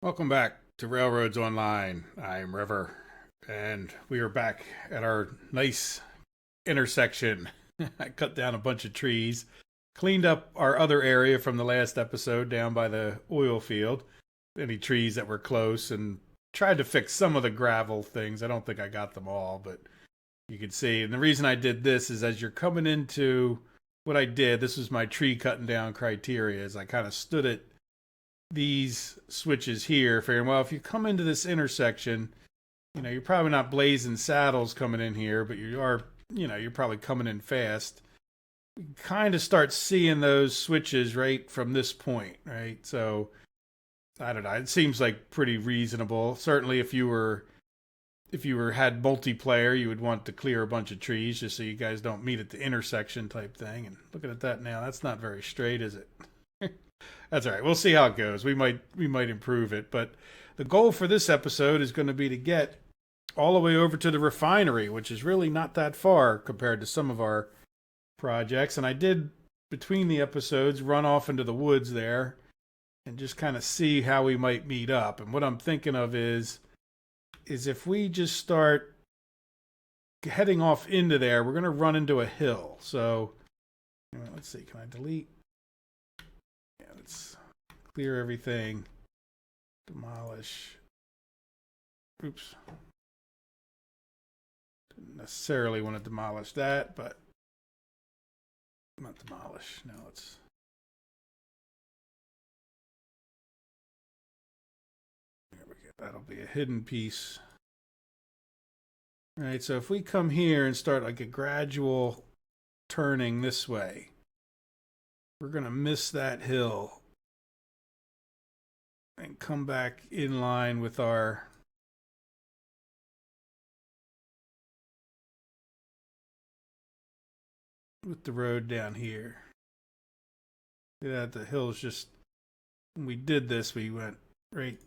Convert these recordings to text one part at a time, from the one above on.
Welcome back to Railroads Online. I'm River, and we are back at our nice intersection. I cut down a bunch of trees, cleaned up our other area from the last episode down by the oil field, any trees that were close, and tried to fix some of the gravel things. I don't think I got them all, but you can see. And the reason I did this is as you're coming into what I did, this was my tree cutting down criteria, is I kind of stood at these switches here, figuring, well, if you come into this intersection, you're probably not blazing saddles coming in here, but you are, you're probably coming in fast. You kind of start seeing those switches right from this point, right? So I don't know. It seems like pretty reasonable. Certainly, if you were had multiplayer, you would want to clear a bunch of trees just so you guys don't meet at the intersection type thing. And looking at that now, that's not very straight, is it? That's all right. We'll see how it goes. We might improve it, but the goal for this episode is going to be to get all the way over to the refinery, which is really not that far compared to some of our projects. And I did between the episodes run off into the woods there and just kind of see how we might meet up. And what I'm thinking of is if we just start heading off into there, we're going to run into a hill. So let's see. Can I delete? Let's clear everything. Demolish. Oops. Didn't necessarily want to demolish that, but not demolish. Now let's. There we go. That'll be a hidden piece. All right, so if we come here and start like a gradual turning this way, we're going to miss that hill and come back in line with our with the road down here. Yeah, the hill's just when we did this, we went right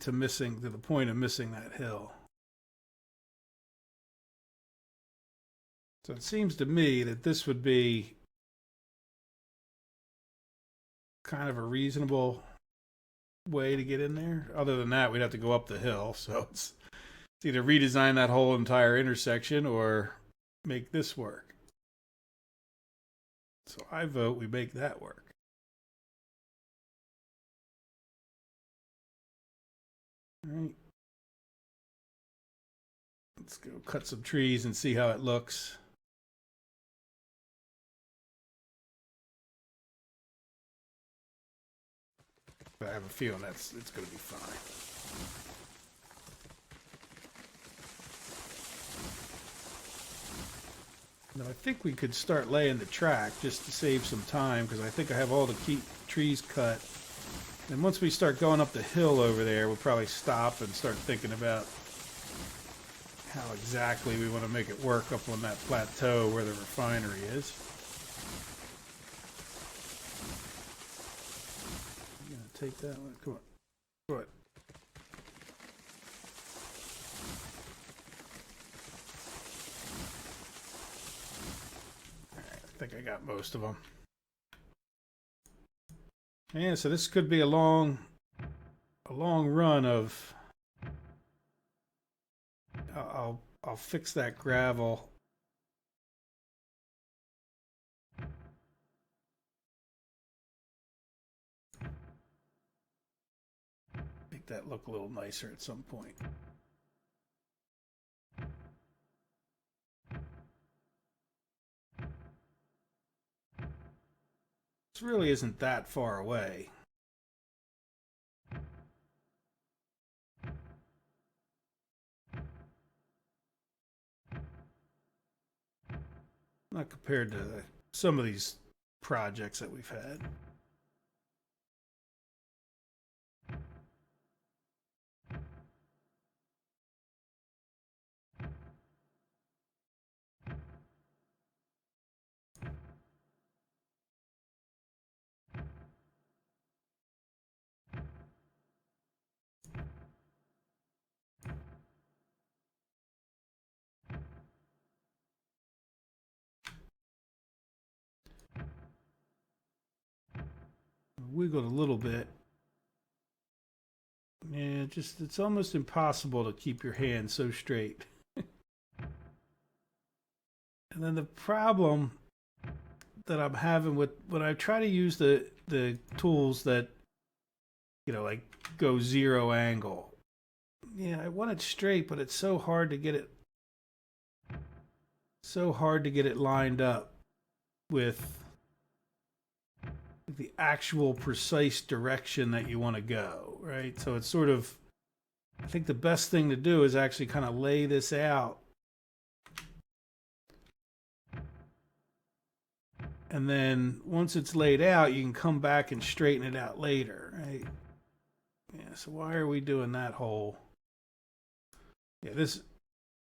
to missing to the point of missing that hill. So it seems to me that this would be kind of a reasonable way to get in there. Other than that, we'd have to go up the hill. So it's either redesign that whole entire intersection or make this work. So I vote we make that work. All right. Let's go cut some trees and see how it looks. But I have a feeling it's going to be fine. Now I think we could start laying the track just to save some time because I think I have all the key trees cut. And once we start going up the hill over there, we'll probably stop and start thinking about how exactly we want to make it work up on that plateau where the refinery is. Take that one. Come on. Go ahead. All right, I think I got most of them. Yeah, so this could be a long run of. I'll fix that gravel. Make that look a little nicer at some point. This really isn't that far away. Not compared to some of these projects that we've had. Wiggled a little bit. Yeah, just it's almost impossible to keep your hand so straight. And then the problem that I'm having with when I try to use the tools that like go zero angle. Yeah, I want it straight, but it's so hard to get it lined up with the actual precise direction that you want to go, right? So it's sort of, I think the best thing to do is actually kind of lay this out. And then once it's laid out, you can come back and straighten it out later, right? Yeah, so why are we doing that whole... Yeah, this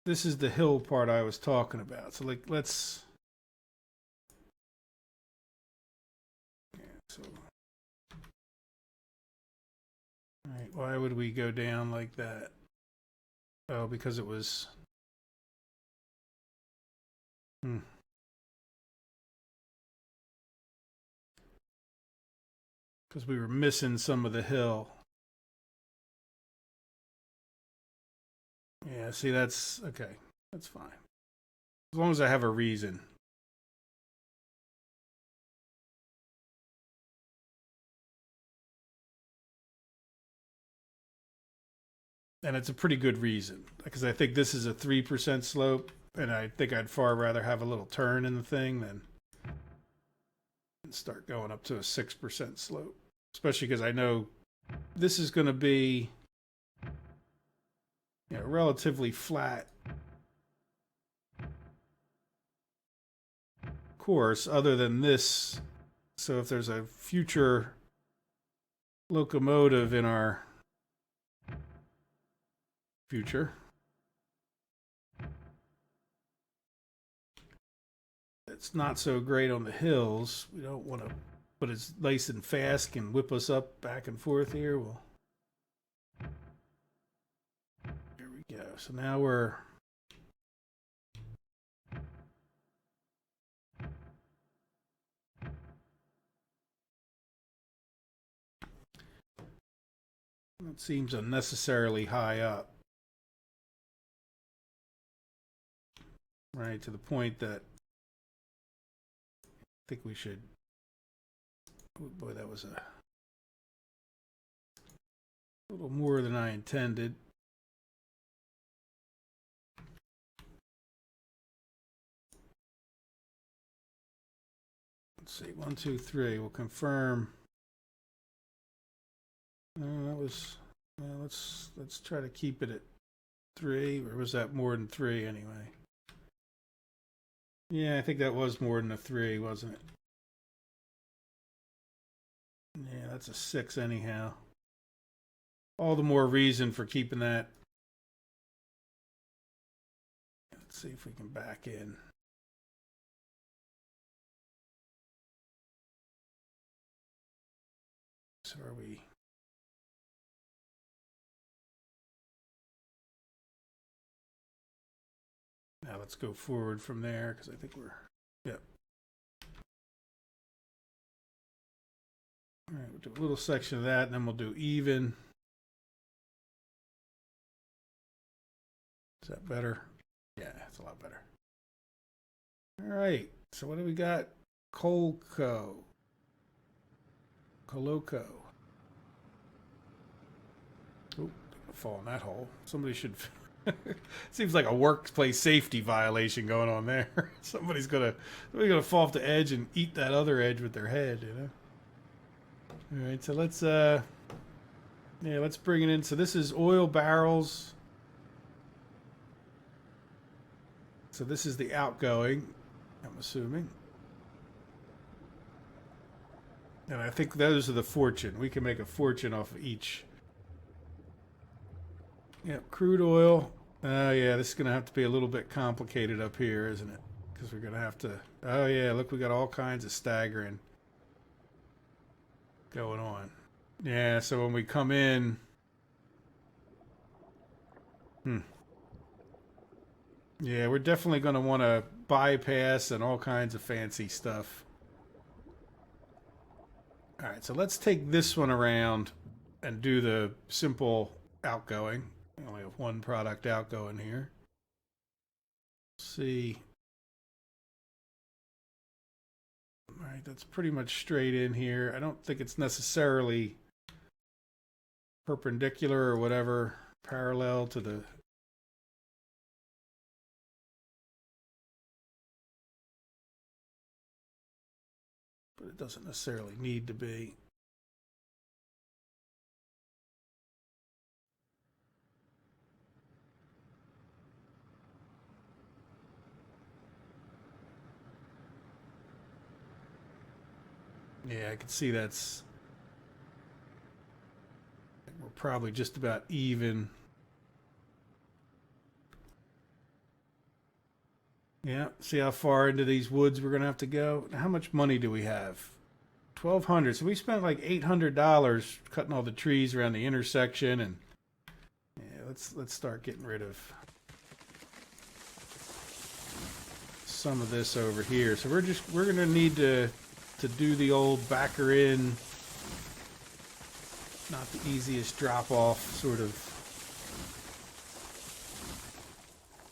is the hill part I was talking about. So like, let's... Yeah, so... All right, why would we go down like that? Oh, because it was... Because we were missing some of the hill. Yeah, see, that's okay. That's fine. As long as I have a reason. And it's a pretty good reason. Because I think this is a 3% slope. And I think I'd far rather have a little turn in the thing than start going up to a 6% slope. Especially because I know this is going to be relatively flat course other than this. So if there's a future locomotive in our future, it's not so great on the hills. We don't want to, but it's nice and fast, can whip us up back and forth here. Well, here we go. So now we're it seems unnecessarily high up, right, to the point that I think we should... Oh boy, that was a little more than I intended. Let's see, 1, 2, 3. We'll confirm. That was... let's try to keep it at 3, or was that more than 3 anyway? Yeah, I think that was more than a 3, wasn't it? Yeah, that's a 6 anyhow. All the more reason for keeping that. Let's see if we can back in. So are we... Now let's go forward from there, because I think we're... Yep. All right, we'll do a little section of that, and then we'll do even. Is that better? Yeah, it's a lot better. All right, so what do we got? Coloco. Oh, fall in that hole. Somebody should... Seems like a workplace safety violation going on there. Somebody's gonna fall off the edge and eat that other edge with their head, All right, so let's let's bring it in. So this is oil barrels. So this is the outgoing, I'm assuming. And I think those are the fortune. We can make a fortune off of each. Yep, crude oil. Yeah, this is going to have to be a little bit complicated up here, isn't it? Because we're going to have to... Oh, yeah, look, we got all kinds of staggering going on. Yeah, so when we come in... Yeah, we're definitely going to want to bypass and all kinds of fancy stuff. All right, so let's take this one around and do the simple outgoing. I only have one product outgoing here. See. All right, that's pretty much straight in here. I don't think it's necessarily perpendicular or whatever, parallel to the... But it doesn't necessarily need to be. Yeah, I can see that's... We're probably just about even. Yeah, see how far into these woods we're going to have to go? How much money do we have? $1,200. So we spent like $800 cutting all the trees around the intersection, and yeah, let's start getting rid of some of this over here. So we're going to need to do the old backer in, not the easiest drop off sort of.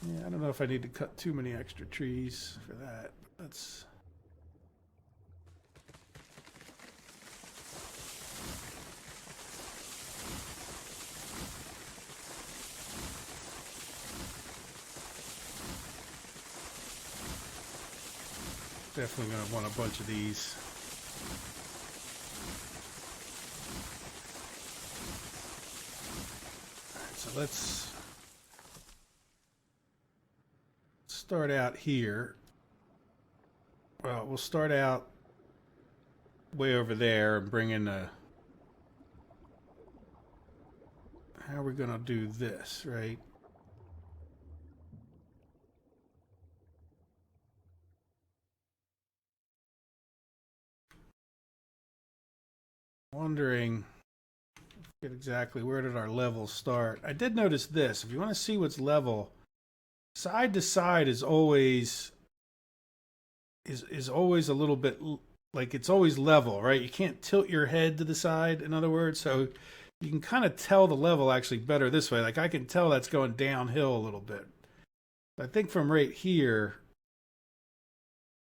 Yeah, I don't know if I need to cut too many extra trees for that. That's... Definitely going to want a bunch of these. All right, so let's start out here. Well, we'll start out way over there and bring in a... How are we going to do this, right? Wondering exactly where did our levels start. I did notice this. If you want to see what's level, side to side is always always a little bit like it's always level, right? You can't tilt your head to the side, in other words, so you can kind of tell the level actually better this way. Like I can tell that's going downhill a little bit. I think from right here,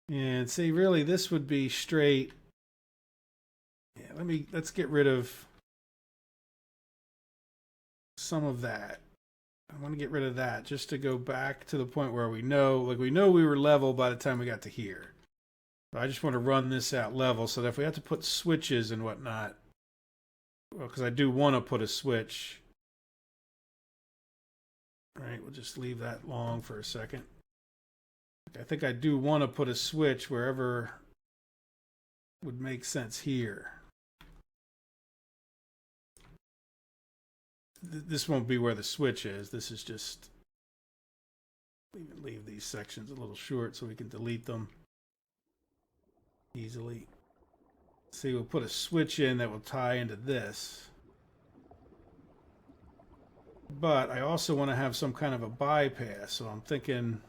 and see, really this would be straight. Yeah, let's get rid of some of that. I want to get rid of that just to go back to the point where we know we were level by the time we got to here. But I just want to run this out level so that if we have to put switches and whatnot, well, because I do want to put a switch. All right, we'll just leave that long for a second. I think I do want to put a switch wherever would make sense here. This won't be where the switch is. This is just... leave these sections a little short so we can delete them easily. See, we'll put a switch in that will tie into this. But I also want to have some kind of a bypass, so I'm thinking...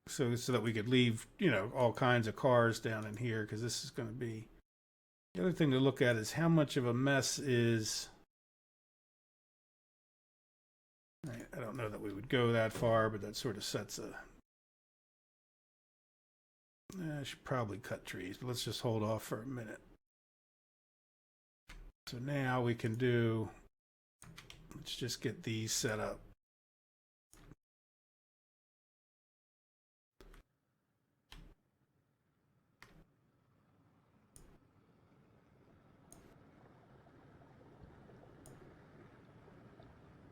So that we could leave, all kinds of cars down in here, because this is going to be... The other thing to look at is how much of a mess is... I don't know that we would go that far, but that sort of sets a... I should probably cut trees, but let's just hold off for a minute. So now we can do... Let's just get these set up.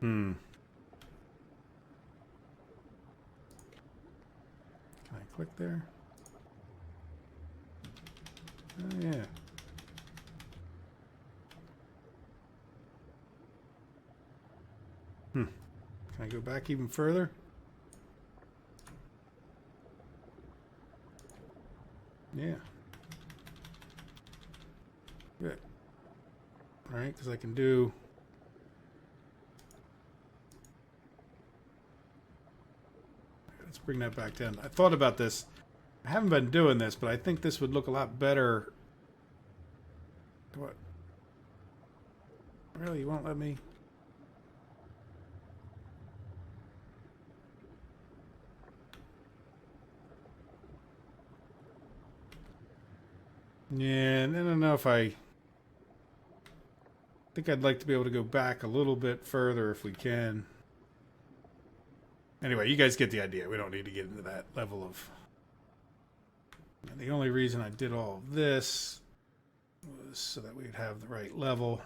Can I click there? Oh, yeah. Can I go back even further? Yeah. Good. All right, because I can do... Let's bring that back down. I thought about this. I haven't been doing this, but I think this would look a lot better What? Really? You won't let me? Yeah, and I don't know if I think I'd like to be able to go back a little bit further if we can. Anyway, you guys get the idea. We don't need to get into that level of... And the only reason I did all of this was so that we'd have the right level.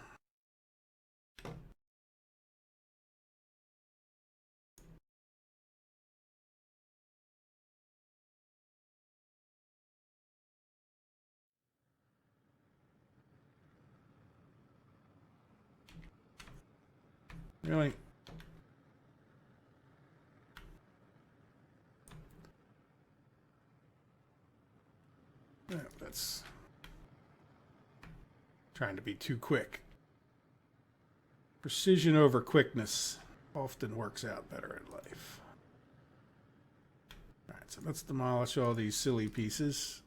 Really? Yeah, that's trying to be too quick. Precision over quickness often works out better in life. Alright, so let's demolish all these silly pieces.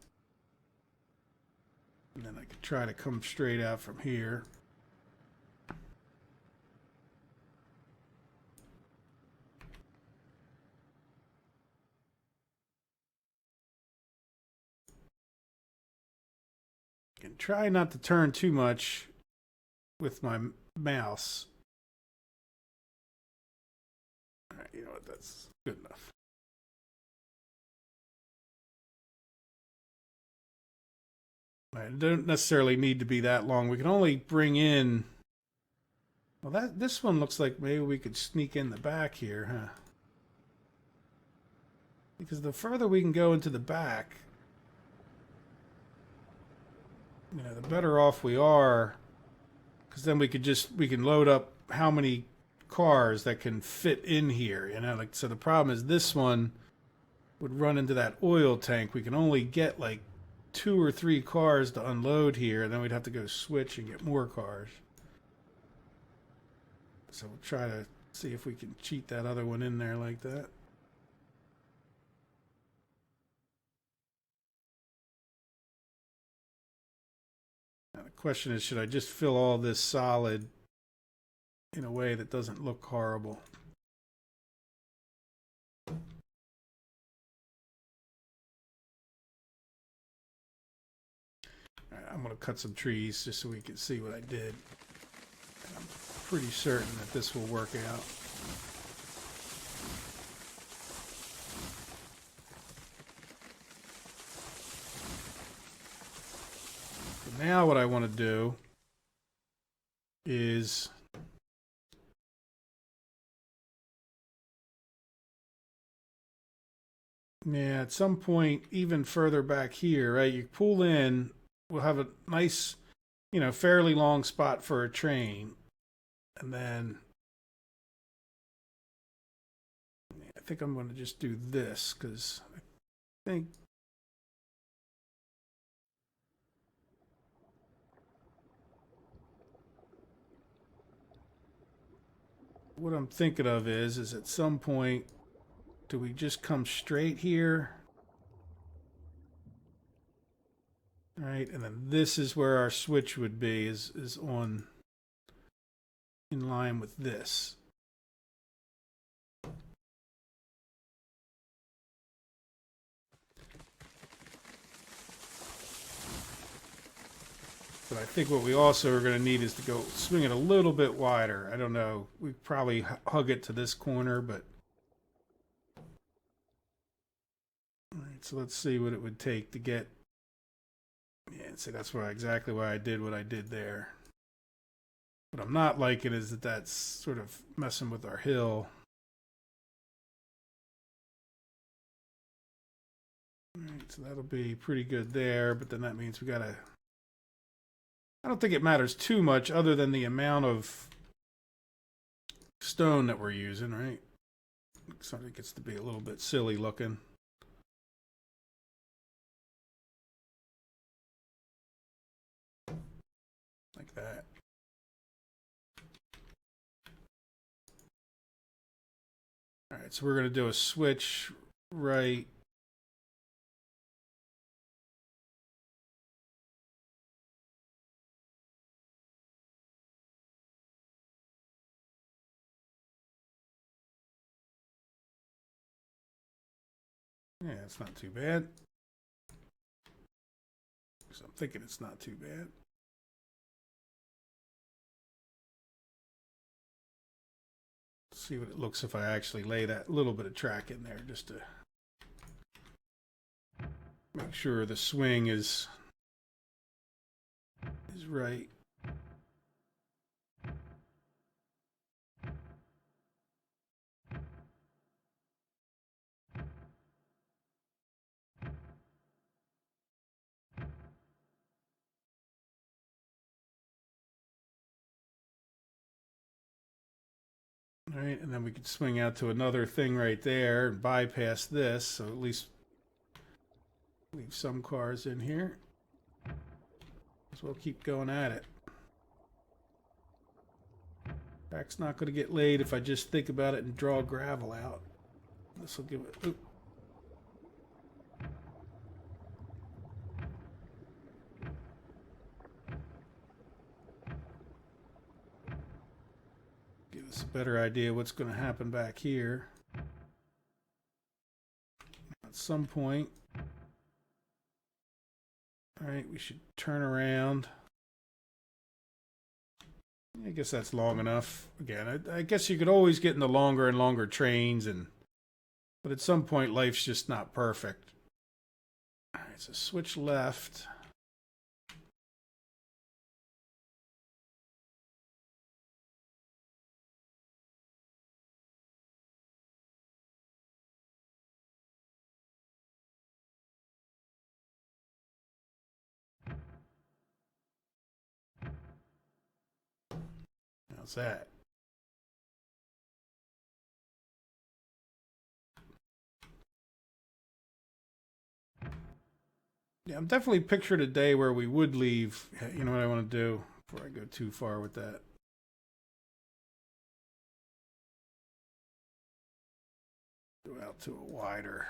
And then I could try to come straight out from here. And try not to turn too much with my mouse. Alright, you know what, that's good enough. Right, it don't necessarily need to be that long. We can only bring in... Well, this one looks like maybe we could sneak in the back here, huh? Because the further we can go into the back, you know, the better off we are. Because then we can load up how many cars that can fit in here, you know? Like, so the problem is this one would run into that oil tank. We can only get like 2 or 3 cars to unload here, and then we'd have to go switch and get more cars. So we'll try to see if we can cheat that other one in there like that. Now the question is, should I just fill all this solid in a way that doesn't look horrible? I'm going to cut some trees just so we can see what I did. And I'm pretty certain that this will work out. So now what I want to do is at some point even further back here, right, you pull in, we'll have a nice, you know, fairly long spot for a train. And then I think I'm going to just do this because I think what I'm thinking of is at some point, do we just come straight here? Right, and then this is where our switch would be, is on in line with this. But I think what we also are going to need is to go swing it a little bit wider. I don't know. We probably hug it to this corner, but... All right, so let's see what it would take to get... Yeah, see, that's exactly why I did what I did there. What I'm not liking is that that's sort of messing with our hill. All right, so that'll be pretty good there, but then that means we gotta... I don't think it matters too much other than the amount of stone that we're using, right? It sort of gets to be a little bit silly looking. Like that. All right, so we're going to do a switch right. Yeah, it's not too bad. So I'm thinking it's not too bad. Let's see what it looks if I actually lay that little bit of track in there just to make sure the swing is right. All right, and then we could swing out to another thing right there and bypass this, so at least leave some cars in here. So we'll keep going at it. Track's not going to get laid if I just think about it and draw gravel out. This will give it... Oop. Give us a better idea what's going to happen back here. At some point... Alright, we should turn around. I guess that's long enough. Again, I guess you could always get in the longer and longer trains, but at some point life's just not perfect. Alright, so switch left. How's that? Yeah, I'm definitely picturing a day where we would leave. You know what I want to do before I go too far with that? Go out to a wider.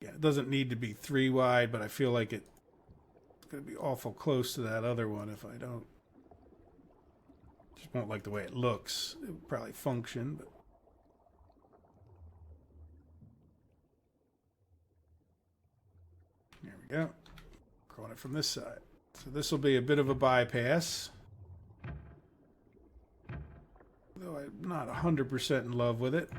Yeah, it doesn't need to be 3 wide, but I feel like it's going to be awful close to that other one if I don't. Just won't like the way it looks. It would probably function, but. There we go. Going it from this side. So this will be a bit of a bypass. Though I'm not 100% in love with it.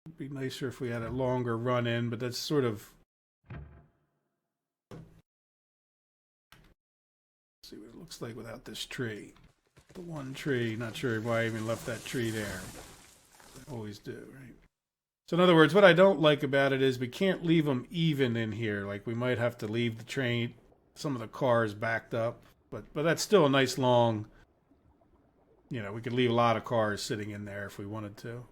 It'd be nicer if we had a longer run in, but that's sort of... See what it looks like without this tree. The one tree, not sure why I even left that tree there. I always do, right? So in other words, what I don't like about it is we can't leave them even in here. Like we might have to leave the train, some of the cars backed up, but that's still a nice long, you know, we could leave a lot of cars sitting in there if we wanted to.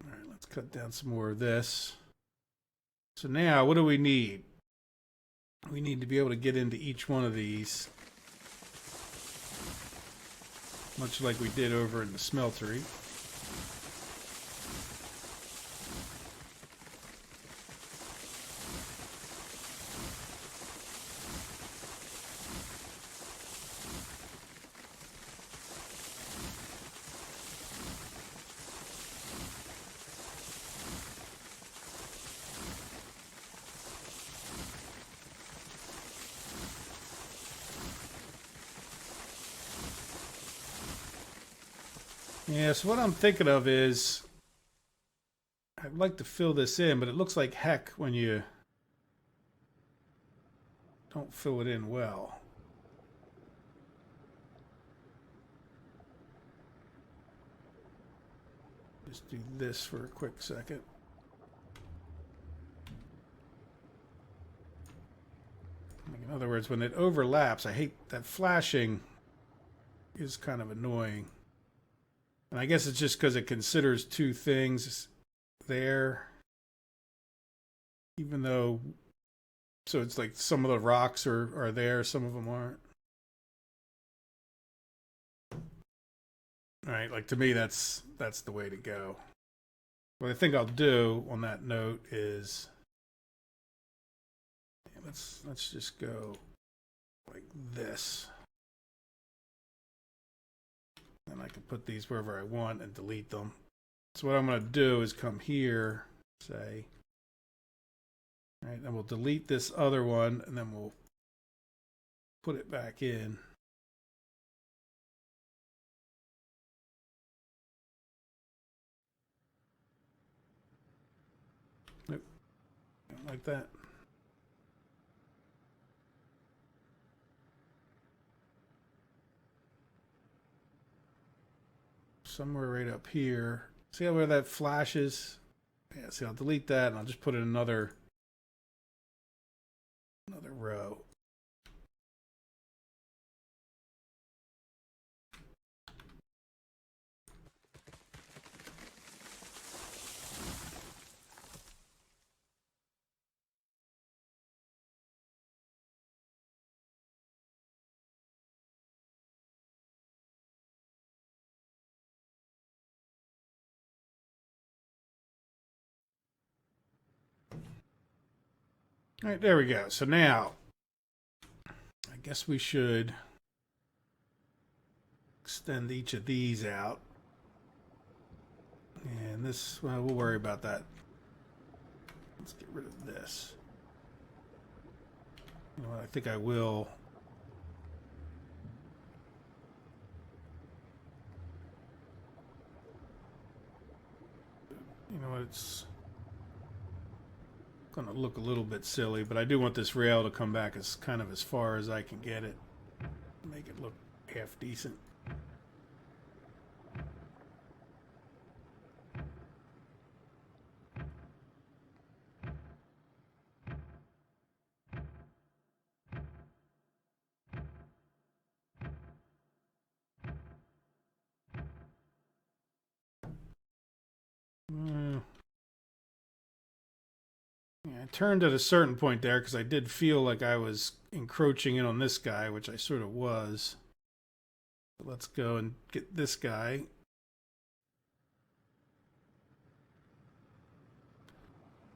All right, let's cut down some more of this. So now, what do we need? We need to be able to get into each one of these, much like we did over in the smeltery. Yeah, so what I'm thinking of is I'd like to fill this in, but it looks like heck when you don't fill it in well. Just do this for a quick second. In other words, when it overlaps, I hate that flashing is kind of annoying. And I guess it's just because it considers 2 things there. Even though, so it's like some of the rocks are there, some of them aren't. All right, like to me, that's the way to go. what I think I'll do on that note is let's just go like this. And I can put these wherever I want and delete them. So what I'm going to do is come here, say, all right, and we'll delete this other one, and then we'll put it back in. Nope, don't like that. Somewhere right up here. See where that flashes? Yeah, see, I'll delete that and I'll just put in another row. All right, there we go. So now, I guess we should extend each of these out. And this, well, we'll worry about that. Let's get rid of this. You know what, I think I will. You know what, it's going to look a little bit silly, but I do want this rail to come back as kind of as far as I can get it. Make it look half decent. Yeah, I turned at a certain point there because I did feel like I was encroaching in on this guy, which I sort of was. But let's go and get this guy.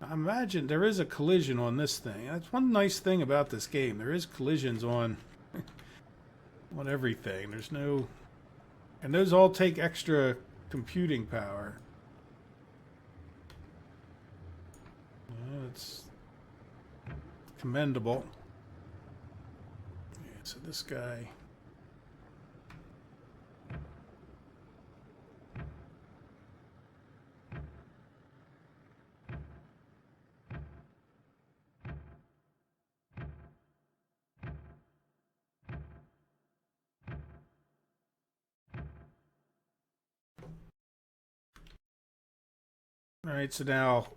I imagine there is a collision on this thing. That's one nice thing about this game. There is collisions on everything. There's no... And those all take extra computing power. Yeah, it's commendable. Yeah, so this guy... All right, so now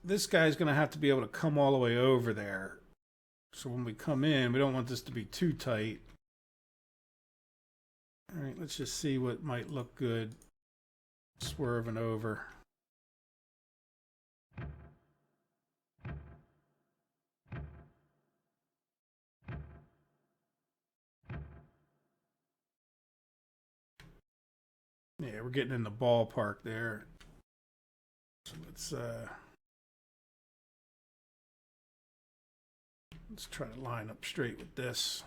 this guy's going to have to be able to come all the way over there. So when we come in, we don't want this to be too tight. All right, let's just see what might look good swerving over. Yeah, we're getting in the ballpark there. So let's try to line up straight with this.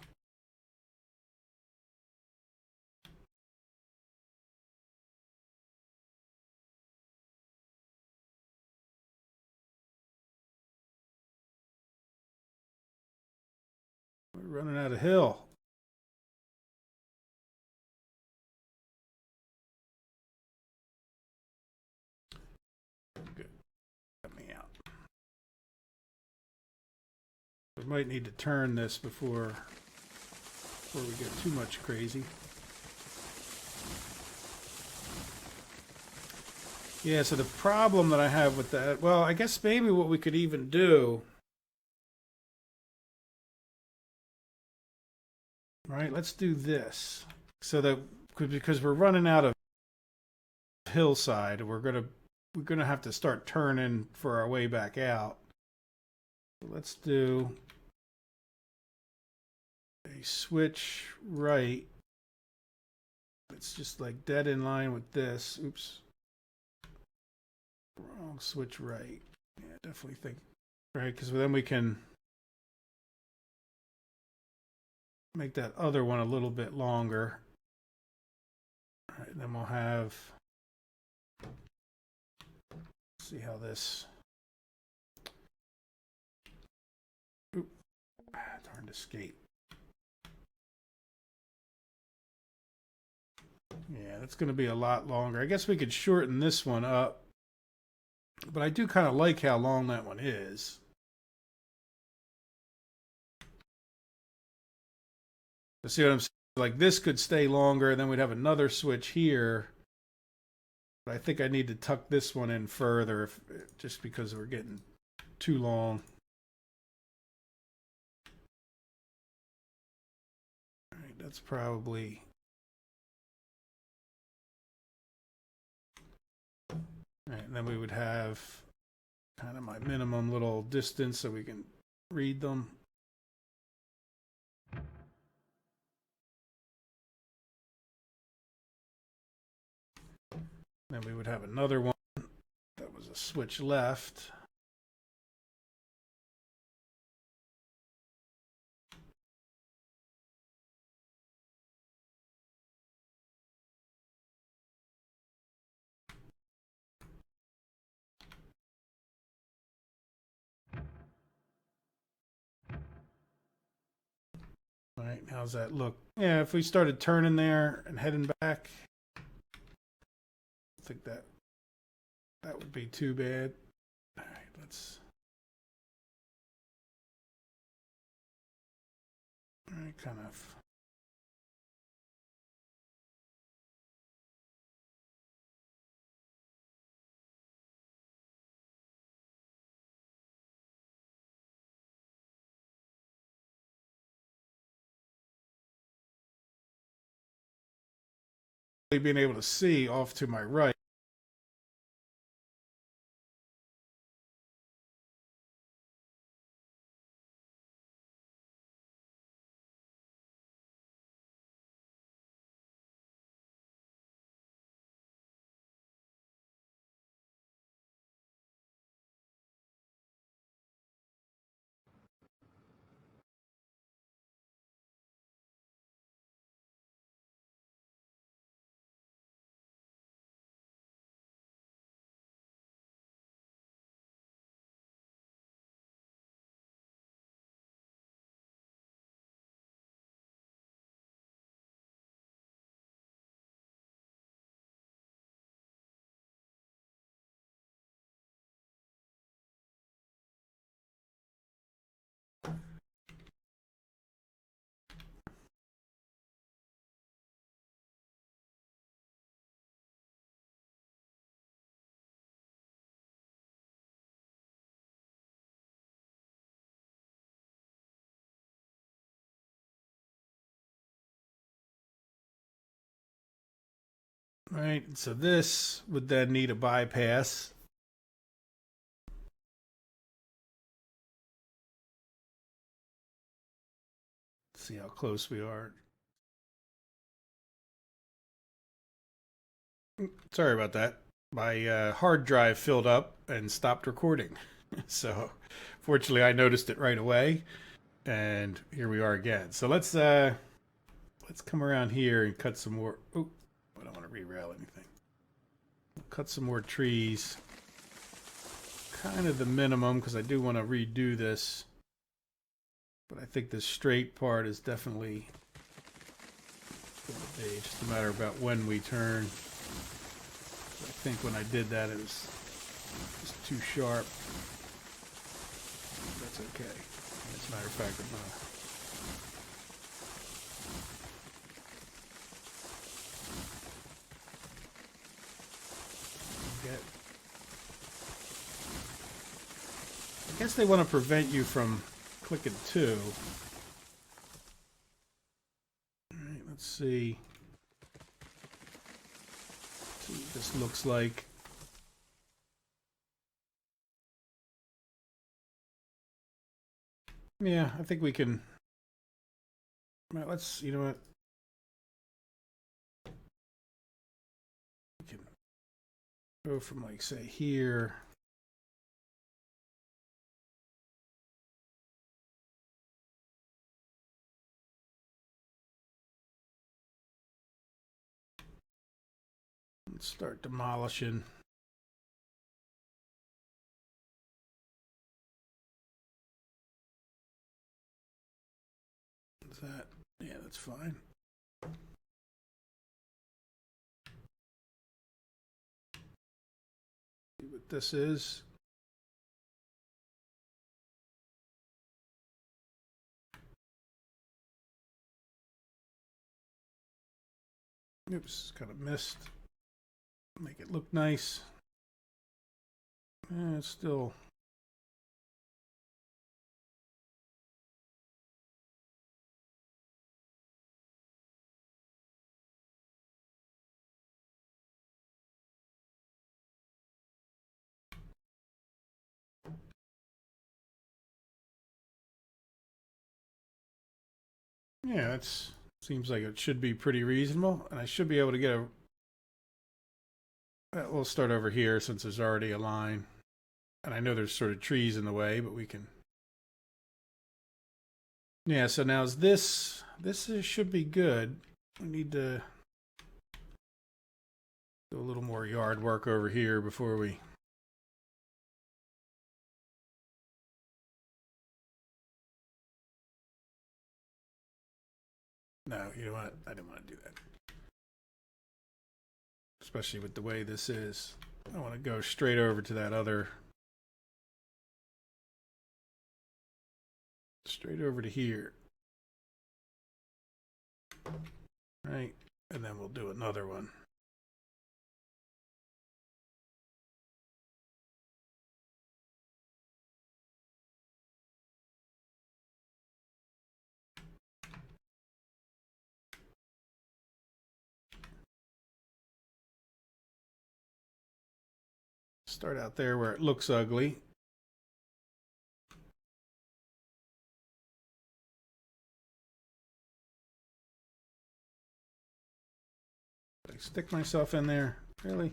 We're running out of hill. Good. Got me out. We might need to turn this before we get too much crazy. Yeah, so the problem that I have with that, well, I guess maybe what we could even do, right? Let's do this. So that, because we're running out of hillside, we're gonna have to start turning for our way back out. So let's do a switch right. It's just like dead in line with this. Oops. Wrong switch right. Yeah, definitely think. Right, because then we can make that other one a little bit longer. All right, then we'll have, see how this, oop, darn escape. Yeah, that's going to be a lot longer. I guess we could shorten this one up, but I do kind of like how long that one is. See what I'm saying? Like this could stay longer, and then we'd have another switch here. But I think I need to tuck this one in further, just because we're getting too long. All right, that's probably. All right, and then we would have kind of my minimum little distance so we can read them. Then we would have another one that was a switch left. All right, how's that look? Yeah, if we started turning there and heading back, I think that would be too bad. All right, let's. All right, kind of. Being able to see off to my right. Right, so this would then need a bypass. Let's see how close we are. Sorry about that. My hard drive filled up and stopped recording. So, fortunately, I noticed it right away, and here we are again. So let's come around here and cut some more. Oh, I don't want to re-rail anything. Cut some more trees. Kind of the minimum because I do want to redo this, but I think this straight part is definitely going to be just a matter about when we turn. I think when I did that, it was just too sharp. That's okay. As a matter of fact, I'm I guess they want to prevent you from clicking 2. All right, let's see. See what this looks like. Yeah, I think we can. Well, let's, you know what? We can go from, like, say here. And start demolishing. Is that? Yeah, that's fine. See what this is. Oops, kind of missed. Make it look nice. It's still. Yeah, it seems like it should be pretty reasonable, and I should be able to get a. We'll start over here since there's already a line, and I know there's sort of trees in the way, but we can. Yeah, so now is this should be good. We need to do a little more yard work over here before we. No, you know what? I didn't want to do that. Especially with the way this is. I want to go straight over to that other. Straight over to here. Right. And then we'll do another one. Start out there where it looks ugly. Did I stick myself in there? Really?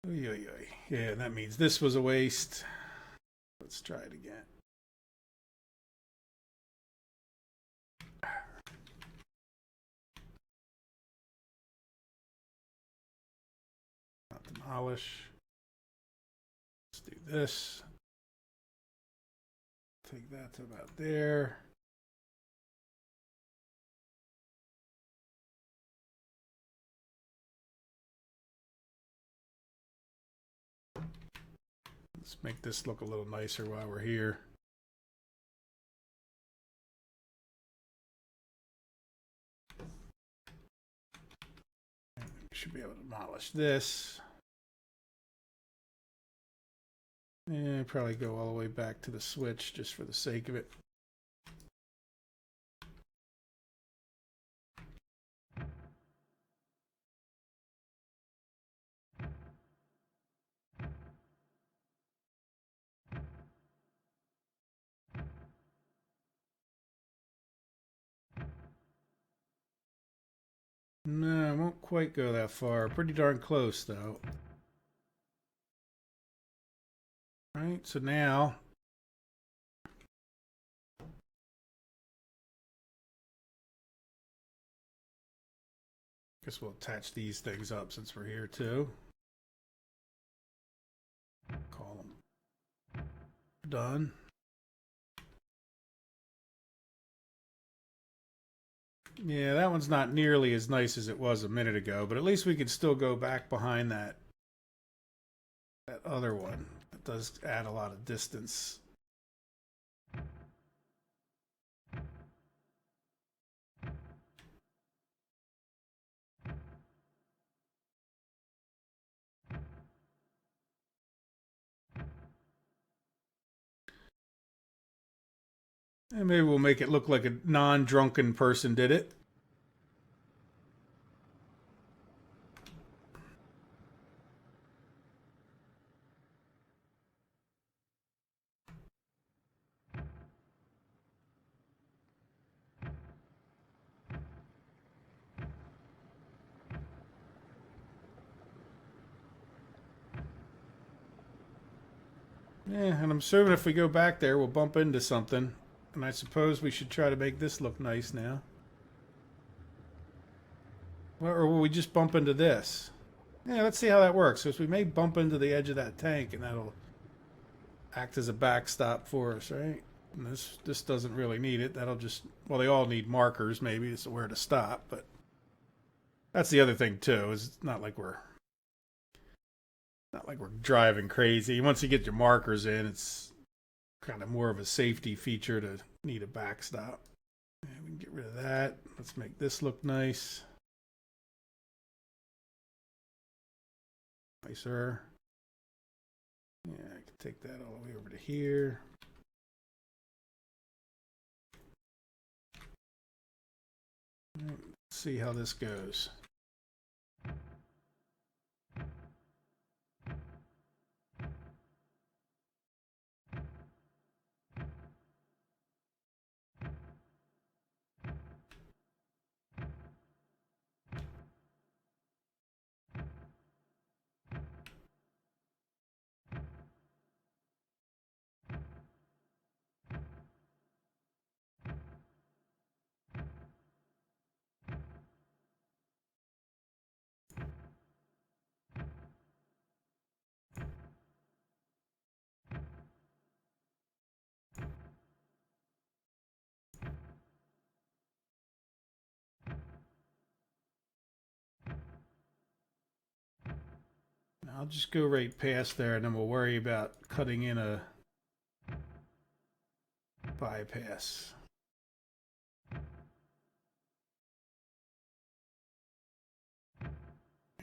Oy, oy, oy. Yeah, that means this was a waste. Let's try it again. Not demolish. Let's do this. Take that to about there. Let's make this look a little nicer while we're here. We should be able to demolish this. And probably go all the way back to the switch just for the sake of it. No, I won't quite go that far. Pretty darn close, though. All right, so now guess we'll attach these things up since we're here too. Call them done. Yeah, that one's not nearly as nice as it was a minute ago, but at least we can still go back behind that other one. It does add a lot of distance. And maybe we'll make it look like a non-drunken person did it. Yeah, and I'm assuming if we go back there, we'll bump into something. And I suppose we should try to make this look nice now. Well, or will we just bump into this? Yeah, let's see how that works. Because we may bump into the edge of that tank, and that'll act as a backstop for us, right? And this doesn't really need it. That'll just, well, they all need markers, maybe, as to where to stop. But that's the other thing too. Is it's not like we're driving crazy. Once you get your markers in, it's kind of more of a safety feature to need a backstop. And we can get rid of that. Let's make this look nice. Nicer. Yeah, I can take that all the way over to here. Let's see how this goes. I'll just go right past there, and then we'll worry about cutting in a bypass.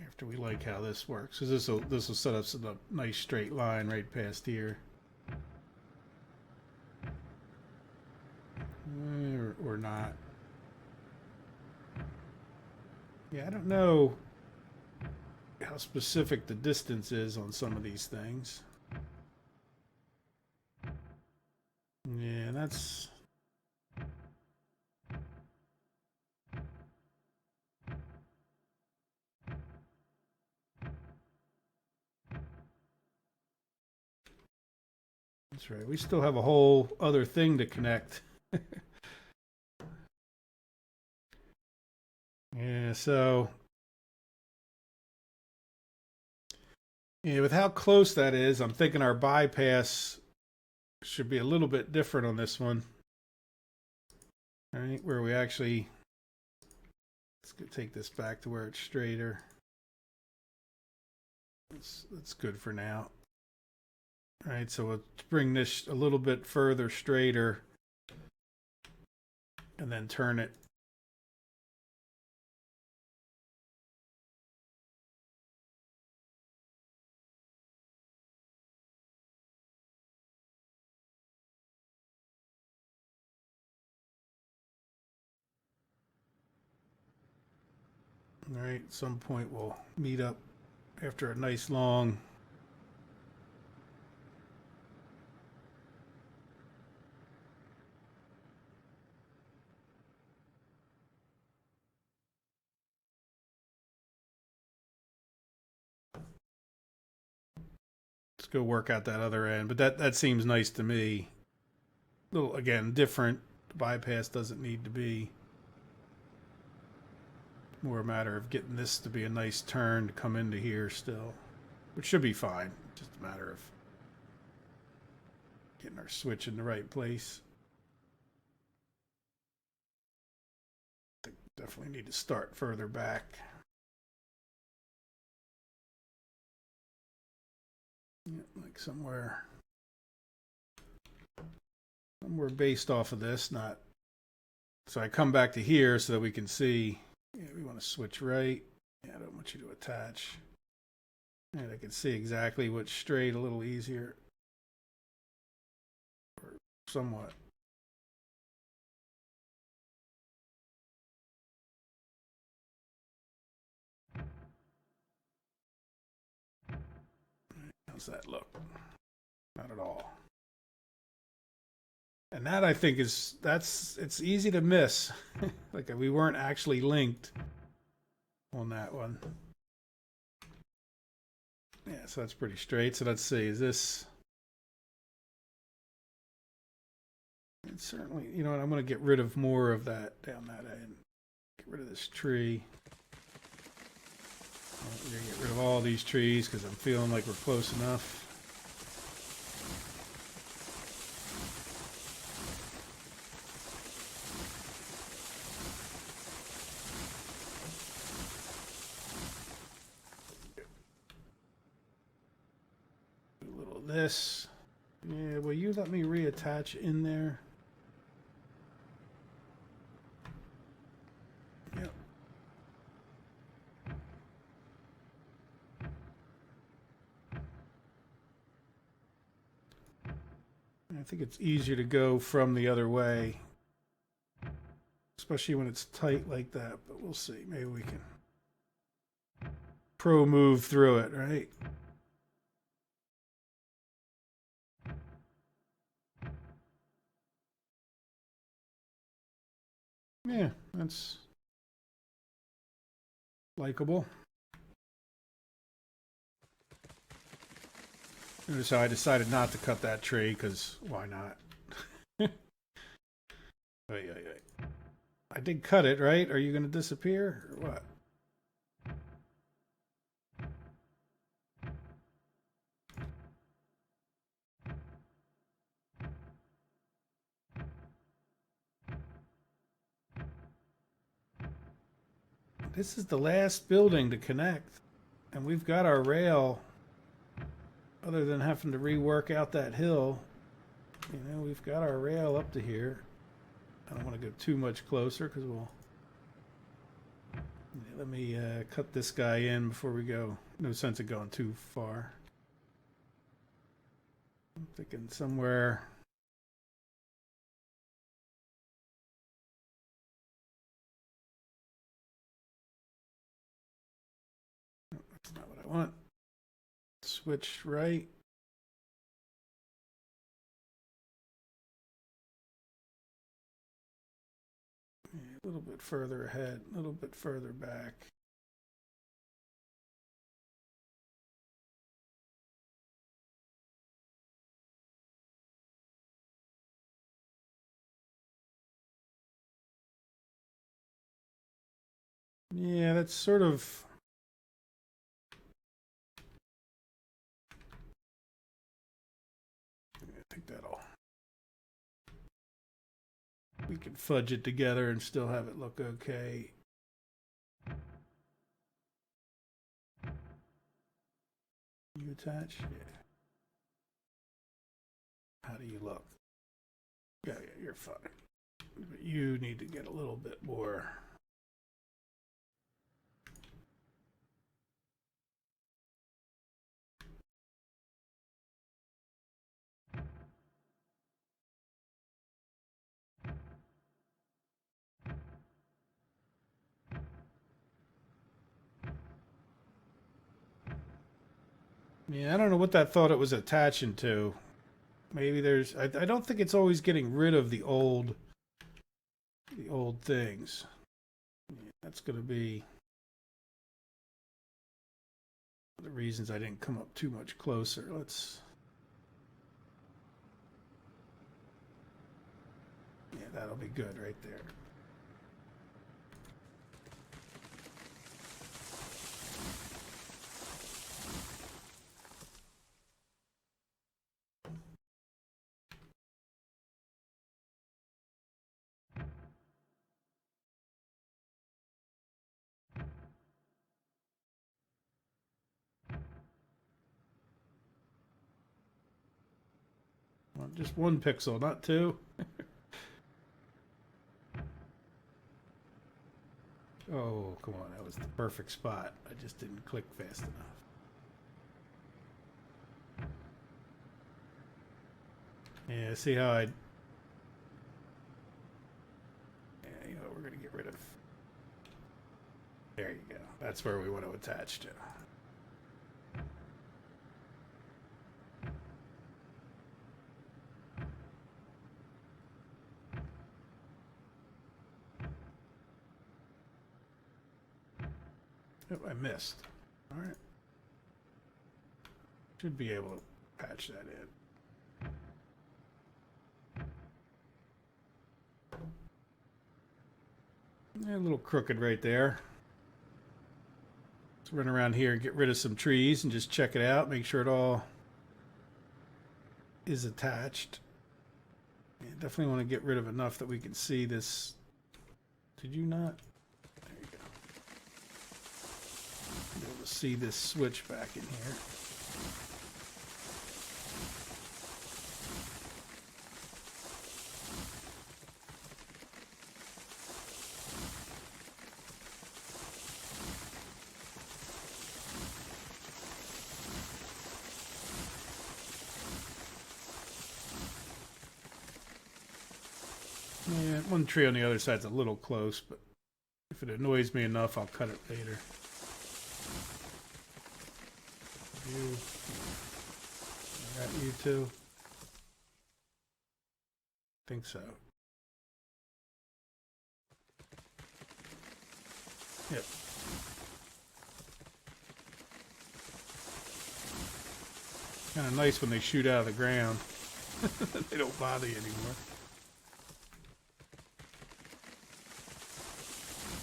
After we like how this works, because this will set us in a nice straight line right past here, or not. Yeah, I don't know how specific the distance is on some of these things. Yeah, that's right. We still have a whole other thing to connect. Yeah, so yeah, with how close that is, I'm thinking our bypass should be a little bit different on this one. All right, where we actually, let's go take this back to where it's straighter. That's good for now. All right, so we'll bring this a little bit further straighter and then turn it. All right, at some point we'll meet up after a nice long let's go work out that other end. But that seems nice to me. A little, again, different. The bypass doesn't need to be. More a matter of getting this to be a nice turn to come into here still, which should be fine. Just a matter of getting our switch in the right place. Definitely need to start further back. Yeah, like somewhere based off of this, not. So I come back to here so that we can see. Yeah, we want to switch right. Yeah, I don't want you to attach. And I can see exactly what's straight a little easier. Or somewhat. How's that look? Not at all. And that I think it's easy to miss. Like we weren't actually linked on that one. Yeah, so that's pretty straight. So let's see, is this And certainly, you know what, I'm going to get rid of more of that down that end. Get rid of this tree. We're going to get rid of all these trees because I'm feeling like we're close enough. Do a little of this. Yeah, will you let me reattach in there? Yep. I think it's easier to go from the other way, especially when it's tight like that, but we'll see. Maybe we can pro move through it, right? Yeah, that's likable. Notice how I decided not to cut that tree, because why not? Wait. I did cut it, right? Are you going to disappear, or what? This is the last building to connect, and we've got our rail. Other than having to rework out that hill, you know, we've got our rail up to here. I don't want to go too much closer because we'll... Let me cut this guy in before we go. No sense of going too far. I'm thinking somewhere... No, that's not what I want. Switch right. A little bit further ahead, a little bit further back. Yeah, that's sort of... I think that'll... We can fudge it together and still have it look okay. You attach? Yeah. How do you look? Yeah, you're fine. But you need to get a little bit more. Yeah, I don't know what that thought it was attaching to. Maybe there's... I don't think it's always getting rid of the old things. Yeah, that's going to be the reasons I didn't come up too much closer. Let's... Yeah, that'll be good right there. Well, just one pixel, not two. Oh, come on. That was the perfect spot. I just didn't click fast enough. Yeah, see how I... Yeah, you know, we're going to get rid of... There you go. That's where we want to attach to. Oh, I missed. All right. Should be able to patch that in. A little crooked right there. Let's run around here and get rid of some trees and just check it out. Make sure it all is attached. Yeah, definitely want to get rid of enough that we can see this. Did you not? There you go. Be able to see this switch back in here. Yeah, one tree on the other side's a little close, but if it annoys me enough, I'll cut it later. You. I got you too. Think so. Yep. Kind of nice when they shoot out of the ground. They don't bother you anymore.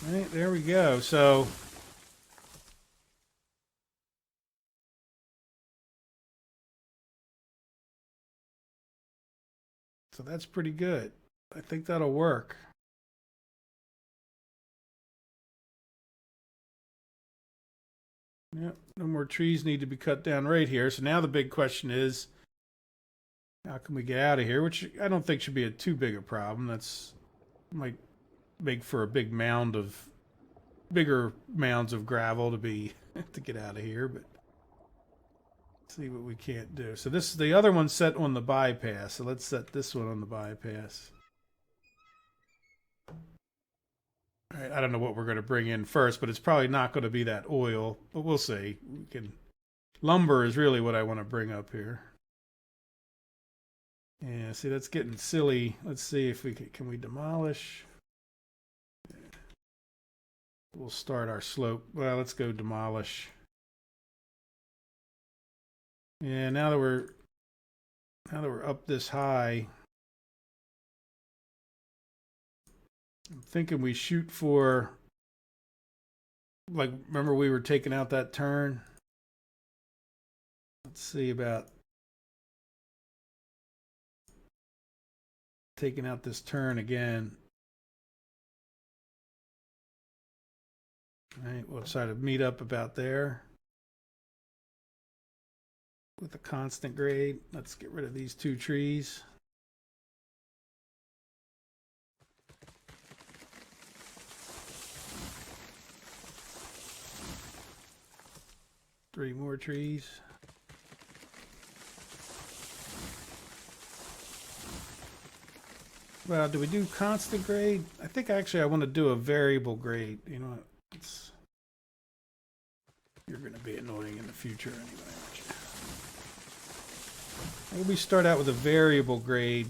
All right, there we go. So that's pretty good. I think that'll work. Yep, no more trees need to be cut down right here. So now the big question is, how can we get out of here? Which I don't think should be too big a problem. That's might make for a bigger mounds of gravel to be to get out of here. But let's see what we can't do. So this the other one's set on the bypass. So let's set this one on the bypass. All right, I don't know what we're going to bring in first, but it's probably not going to be that oil. But we'll see. We can. Lumber is really what I want to bring up here. Yeah, see, that's getting silly. Let's see if we can we demolish. We'll start our slope. Well, let's go demolish. Yeah, now that we're up this high, I'm thinking we shoot for, like, remember we were taking out that turn? Let's see about taking out this turn again. All right, we'll try to meet up about there with a constant grade. Let's get rid of these two trees. Three more trees. Well, do we do constant grade? I think actually I want to do a variable grade. You know, you're going to be annoying in the future anyway, aren't you? Maybe we start out with a variable grade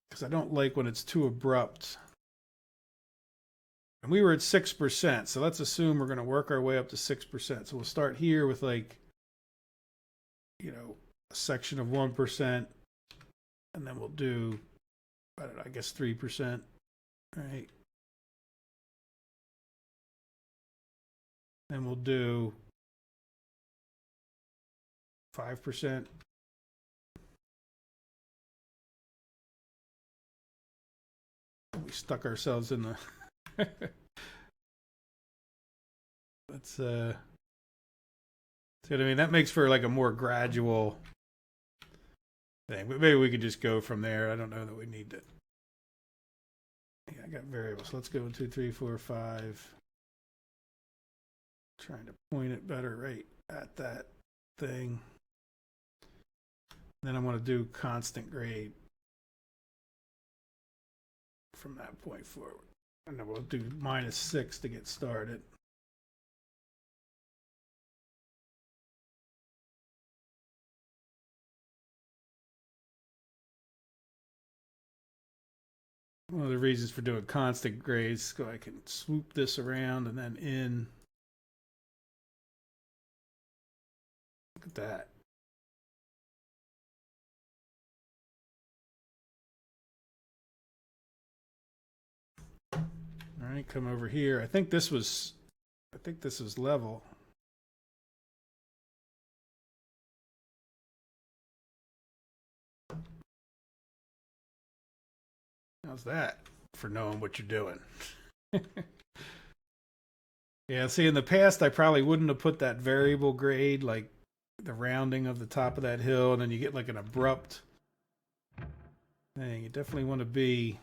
because I don't like when it's too abrupt. And we were at 6%, so let's assume we're going to work our way up to 6%. So we'll start here with, like, you know, a section of 1%, and then we'll do, I don't know, I guess 3%. All right. Then we'll do 5%. We stuck ourselves in the Let's see what I mean. That makes for like a more gradual thing. But maybe we could just go from there. I don't know that we need to. Yeah, I got variables. Let's go 2, 3, 4, 5. Trying to point it better right at that thing. Then I want to do constant grade from that point forward. And then we'll do -6 to get started. One of the reasons for doing constant grades, so I can swoop this around and then in. Look at that. might come over here. I think this was level. How's that for knowing what you're doing? Yeah, see, in the past, I probably wouldn't have put that variable grade, like the rounding of the top of that hill, and then you get like an abrupt thing. You definitely want to be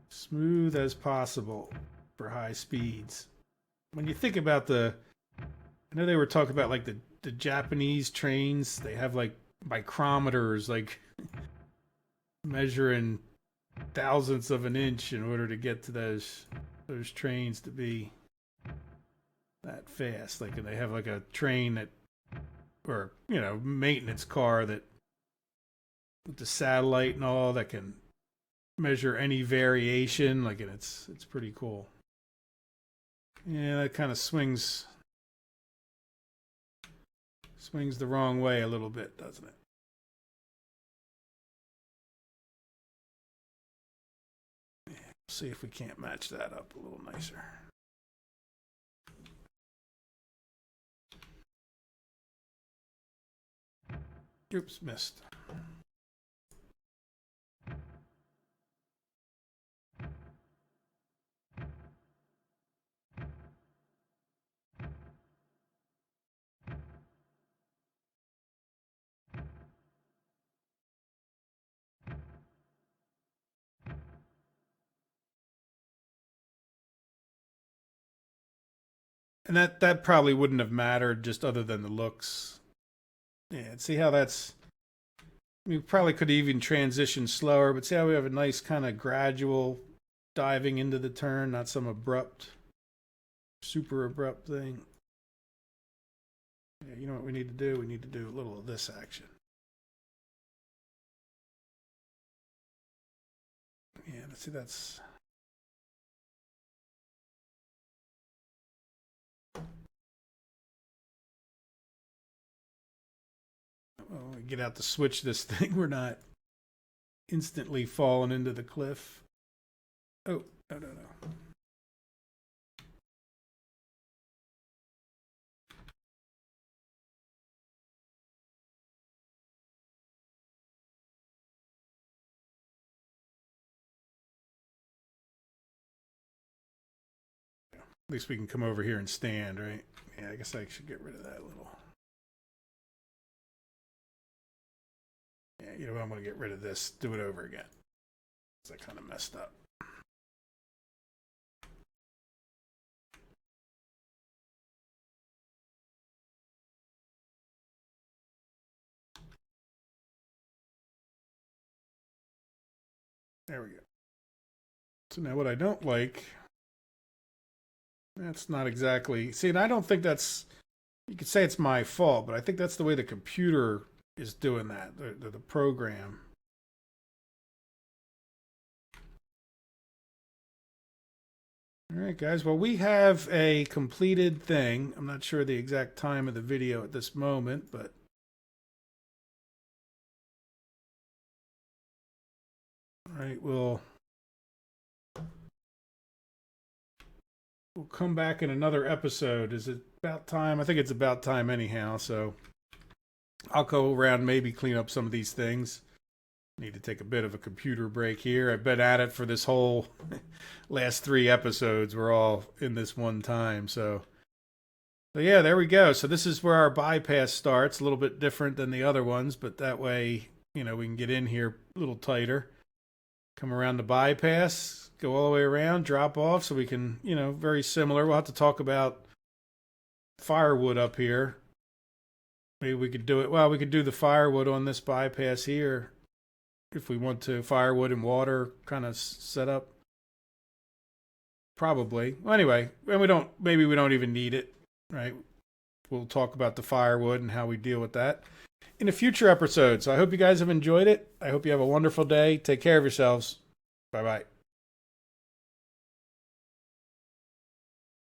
smooth as possible for high speeds. When you think about I know they were talking about like the Japanese trains, they have like micrometers, like measuring thousandths of an inch in order to get to those trains to be that fast. Like, they have like a train that, or maintenance car that with the satellite and all that can measure any variation. Like, and it's pretty cool. Yeah, that kind of swings the wrong way a little bit, doesn't it? See if we can't match that up a little nicer. Oops, missed. And that probably wouldn't have mattered, just other than the looks. Yeah, see how that's... We probably could even transition slower, but see how we have a nice kind of gradual diving into the turn, not some abrupt, super abrupt thing. Yeah, you know what we need to do? We need to do a little of this action. Yeah, let's see, that's... Oh, we get out to switch this thing. We're not instantly falling into the cliff. Oh, no. At least we can come over here and stand, right? Yeah, I guess I should get rid of that little... Yeah, you know what? I'm going to get rid of this. Do it over again. Because I kind of messed up. There we go. So now what I don't like... That's not exactly... See, and I don't think that's... You could say it's my fault, but I think that's the way the computer is doing that, the program. All right, guys. Well, we have a completed thing. I'm not sure the exact time of the video at this moment, but... All right, we'll come back in another episode. Is it about time? I think it's about time anyhow, so I'll go around, maybe clean up some of these things. Need to take a bit of a computer break here. I've been at it for this whole last 3 episodes. We're all in this one time, so yeah, there we go. So this is where our bypass starts. A little bit different than the other ones, but that way, we can get in here a little tighter. Come around the bypass, go all the way around, drop off, so we can, very similar. We'll have to talk about firewood up here. Maybe we could do it. Well, we could do the firewood on this bypass here if we want to. Firewood and water kind of set up. Probably. Well, anyway, and maybe we don't even need it, right? We'll talk about the firewood and how we deal with that in a future episode. So I hope you guys have enjoyed it. I hope you have a wonderful day. Take care of yourselves. Bye-bye.